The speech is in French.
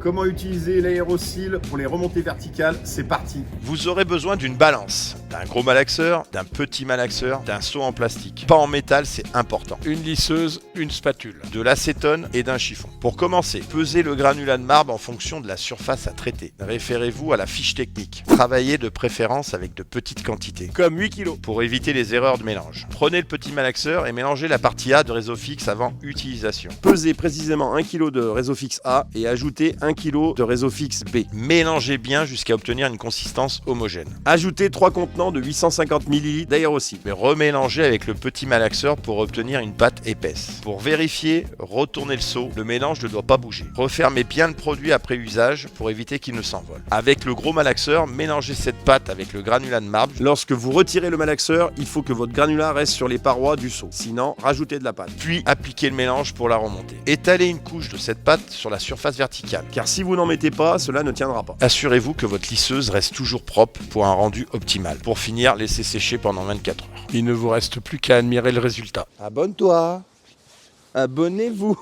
Comment utiliser l'aérosile pour les remontées verticales? C'est parti. Vous aurez besoin d'une balance, d'un gros malaxeur, d'un petit malaxeur, d'un seau en plastique. Pas en métal, c'est important. Une lisseuse, une spatule. De l'acétone et d'un chiffon. Pour commencer, pesez le granulat de marbre en fonction de la surface à traiter. Référez-vous à la fiche technique. Travaillez de préférence avec de petites quantités, Comme 8 kilos. pour éviter les erreurs de mélange. Prenez le petit malaxeur et mélangez la partie A de réseau fixe avant utilisation. Pesez précisément 1 kg de réseau fixe A et ajoutez 1 kg de réseau fixe B. Mélangez bien jusqu'à obtenir une consistance homogène. Ajoutez 3 contenants de 850 ml d'aérosile. Mais remélangez avec le petit malaxeur pour obtenir une pâte épaisse. Pour vérifier, retournez le seau, le mélange ne doit pas bouger. Refermez bien le produit après usage pour éviter qu'il ne s'envole. Avec le gros malaxeur, mélangez cette pâte avec le granulat de marbre. Lorsque vous retirez le malaxeur, il faut que votre granulat reste sur les parois du seau. Sinon, rajoutez de la pâte. Puis appliquez le mélange pour la remonter. Étalez une couche de cette pâte sur la surface verticale. Car si vous n'en mettez pas, cela ne tiendra pas. Assurez-vous que votre lisseuse reste toujours propre pour un rendu optimal. Pour finir, laissez sécher pendant 24 heures. Il ne vous reste plus qu'à admirer le résultat. Abonne-toi. Abonnez-vous.